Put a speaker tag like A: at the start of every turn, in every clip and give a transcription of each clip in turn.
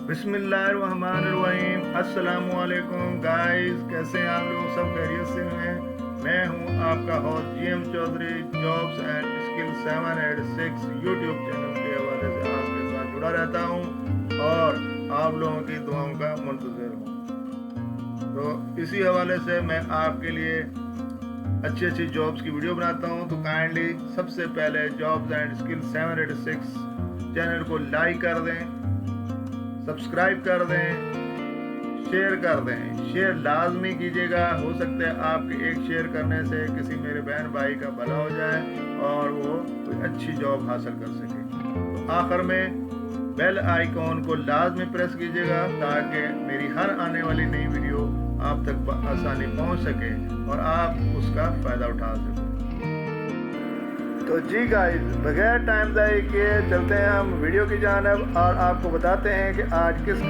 A: بسم اللہ الرحمن الرحیم۔ السلام علیکم گائز، کیسے ہیں آپ لوگ؟ سب خیریت سے ہیں؟ میں ہوں آپ کا host G M Chaudhry, jobs and skill 786 YouTube channel کے حوالے سے آپ کے ساتھ جڑا رہتا ہوں اور آپ لوگوں کی دعاؤں کا منتظر ہوں۔ تو اسی حوالے سے میں آپ کے لیے اچھی جابس کی ویڈیو بناتا ہوں، تو کائنڈلی سب سے پہلے جابس اینڈ اسکل 786 چینل کو لائک کر دیں، سبسکرائب کر دیں، شیئر کر دیں۔ شیئر لازمی کیجیے گا، ہو سکتا ہے آپ کے ایک شیئر کرنے سے کسی میرے بہن بھائی کا بھلا ہو جائے اور وہ کوئی اچھی جاب حاصل کر سکے۔ تو آخر میں بیل آئیکن کو لازمی پریس کیجیے گا تاکہ میری ہر آنے والی نئی ویڈیو آپ تک بآسانی پہنچ سکے اور آپ اس کا فائدہ اٹھا سکیں۔ تو جی گائز، بغیر ٹائم ضائع کیے چلتے ہیں ہم ویڈیو کی جانب اور آپ کو بتاتے ہیں کہ آج کس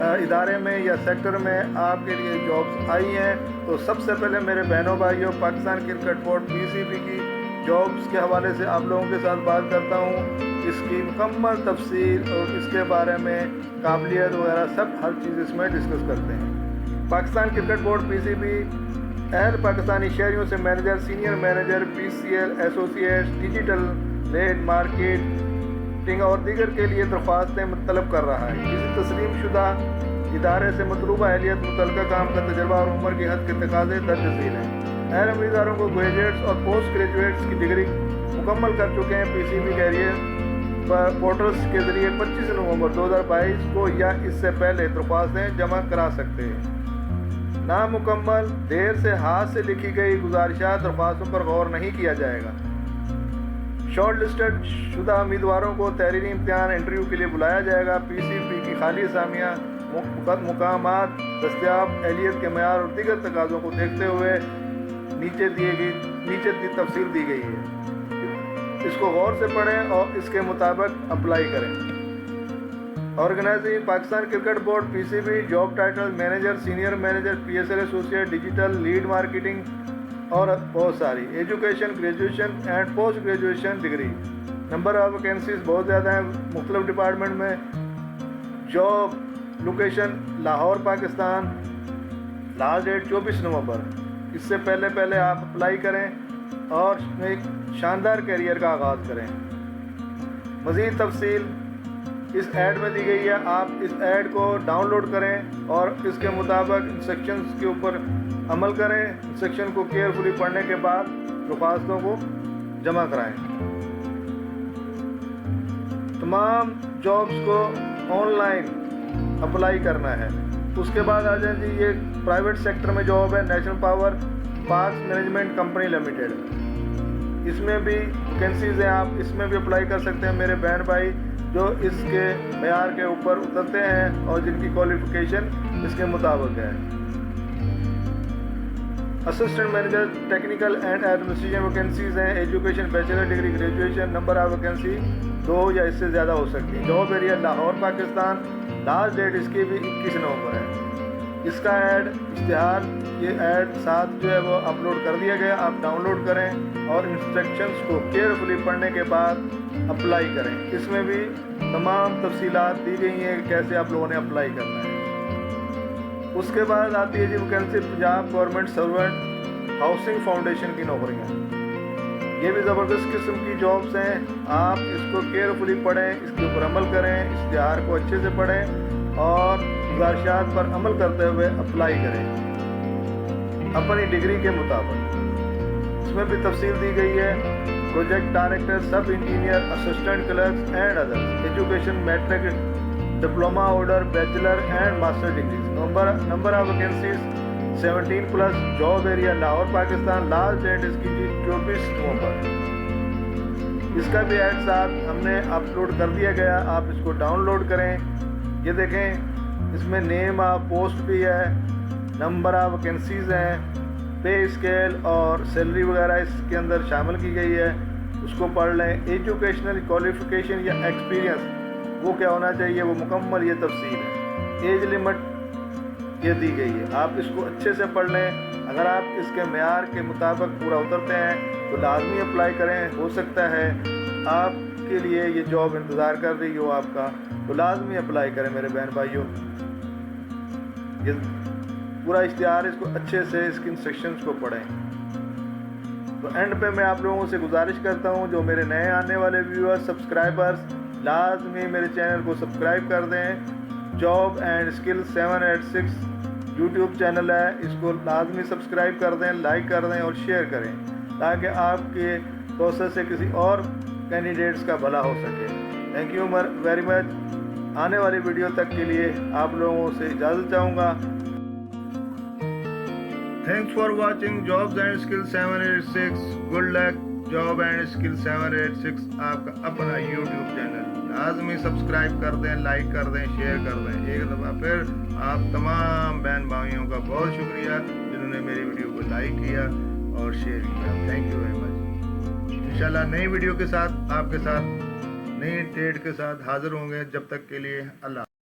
A: ادارے میں یا سیکٹر میں آپ کے لیے جابس آئی ہیں۔ تو سب سے پہلے میرے بہنوں بھائیوں، پاکستان کرکٹ بورڈ PCB کی جابس کے حوالے سے آپ لوگوں کے ساتھ بات کرتا ہوں، اس کی مکمل تفصیل اور اس کے بارے میں قابلیت وغیرہ سب ہر چیز اس میں ڈسکس کرتے ہیں۔ پاکستان کرکٹ بورڈ PCB اہل پاکستانی شہریوں سے manager, senior manager, PCL associates, digital lead marketing اور دیگر کے لیے درخواستیں طلب کر رہا ہے۔ کسی تسلیم شدہ ادارے سے مطلوبہ اہلیت، متعلقہ کام کا تجربہ اور عمر کی حد کے تقاضے درج ذیل ہیں۔ اہل امیدواروں کو گریجویٹس اور پوسٹ گریجویٹس کی ڈگری مکمل کر چکے ہیں PCB کیریئر پورٹلز کے ذریعے 25 نومبر 2022 کو یا اس سے پہلے درخواستیں جمع کرا سکتے ہیں۔ نامکمل، دیر سے ہاتھ سے لکھی گئی گزارشات درخواستوں پر غور نہیں کیا جائے گا۔ شارٹ لسٹڈ شدہ امیدواروں کو تحریری امتحان انٹرویو کے لیے بلایا جائے گا۔ PCB کی خالی اسامیہ، مقامات، دستیاب اہلیت کے معیار اور دیگر تقاضوں کو دیکھتے ہوئے نیچے دی تفصیل دی گئی ہے، اس کو غور سے پڑھیں اور اس کے مطابق اپلائی کریں۔ Organizing Pakistan cricket board PCB، job title manager, senior manager, PSL associate, digital lead marketing اور بہت ساری۔ Education, graduation and post graduation degree. Number of vacancies بہت زیادہ ہیں مختلف ڈپارٹمنٹ میں۔ Job location Lahore Pakistan. Last date 24 November. اس سے پہلے آپ اپلائی کریں اور ایک شاندار کیریئر کا آغاز کریں۔ مزید تفصیل اس ایڈ میں دی گئی ہے، آپ اس ایڈ کو ڈاؤن لوڈ کریں اور اس کے مطابق انسٹرکشنز کے اوپر عمل کریں۔ انسٹرکشن کو کیئرفلی پڑھنے کے بعد درخواستوں کو جمع کرائیں۔ تمام جابس کو آن لائن اپلائی کرنا ہے۔ اس کے بعد آ جائیں جی، یہ پرائیویٹ سیکٹر میں جاب ہے، National Power Parks Management Company Limited. اس میں بھی ویکینسیز ہیں، آپ اس میں بھی اپلائی کر سکتے ہیں میرے بہن بھائی جو اس کے معیار کے اوپر اترتے ہیں اور جن کی کوالیفیکیشن اس کے مطابق ہے۔ Assistant manager technical and administration vacancies ہیں۔ Education bachelor degree, graduation. Number of vacancy 2 یا اس سے زیادہ ہو سکتی ہے۔ Job area Lahore Pakistan. Last date اس کی بھی 21 نومبر ہے۔ اس کا ایڈ اشتہار، یہ ایڈ ساتھ جو ہے وہ اپلوڈ کر دیا گیا، آپ ڈاؤن لوڈ کریں اور انسٹرکشنز کو کیئرفلی پڑھنے کے بعد اپلائی کریں۔ اس میں بھی تمام تفصیلات دی گئی ہیں کہ کیسے آپ لوگوں نے اپلائی کرنا ہے۔ اس کے بعد آتی ہے جی vacancy Punjab Government Servant Housing Foundation کی نوکریاں۔ یہ بھی زبردست قسم کی جابس ہیں، آپ اس کو کیئرفلی پڑھیں، اس کے اوپر عمل کریں، اشتہار کو اچھے سے پڑھیں اور گزارشات پر عمل کرتے ہوئے اپلائی کریں اپنی ڈگری کے مطابق۔ اس میں بھی تفصیل دی گئی ہے، project director, sub engineer, assistant clerks and others. Education matric, diploma holder, bachelor and master degrees. Number of vacancies 17+۔ Job area Lahore Pakistan. Last date اس کی 24 نومبر۔ اس کا بھی ایڈ ساتھ ہم نے اپلوڈ کر دیا گیا، آپ اس کو ڈاؤن لوڈ کریں۔ یہ دیکھیں، اس میں نیم آف پوسٹ بھی ہے، نمبر آف ویکینسیز ہیں، پے اسکیل اور سیلری وغیرہ اس کے اندر شامل کی گئی ہے، اس کو پڑھ لیں۔ ایجوکیشنل کوالیفیکیشن یا ایکسپیرینس وہ کیا ہونا چاہیے، وہ مکمل یہ تفصیل ہے۔ ایج لمٹ یہ دی گئی ہے، آپ اس کو اچھے سے پڑھ لیں۔ اگر آپ اس کے معیار کے مطابق پورا اترتے ہیں تو لازمی اپلائی کریں، ہو سکتا ہے آپ کے لیے یہ جاب انتظار کر رہی ہو آپ کا تو لازمی اپلائی کریں میرے بہن بھائیوں. یہ پورا اشتہار اس کو اچھے سے اس کے انسٹرکشنز کو پڑھیں. تو اینڈ پہ میں آپ لوگوں سے گزارش کرتا ہوں جو میرے نئے آنے والے ویورز سبسکرائبرز لازمی میرے چینل کو سبسکرائب کر دیں. Job and skill 786 YouTube channel ہے, اس کو لازمی سبسکرائب کر دیں, لائک کر دیں اور شیئر کریں تاکہ آپ کے توسط سے کسی اور کینڈیڈیٹس کا بھلا ہو سکے. Thank you very much. آنے والی ویڈیو تک کے لیے آپ لوگوں سے اجازت چاہوں گا. Thanks for watching jobs and skill 786. Good luck. Job and skill 786 آپ کا اپنا یوٹیوب چینل. لازمی سبسکرائب کر دیں, لائک کر دیں, شیئر کر دیں. ایک دفعہ پھر آپ تمام بہن بھائیوں کا بہت شکریہ جنہوں نے میری ویڈیو کو لائک کیا اور شیئر کیا. Thank you very much. انشاءاللہ نئی ویڈیو کے ساتھ آپ کے ساتھ نئی ڈیٹ کے ساتھ حاضر ہوں گے. جب تک کے لیے اللہ.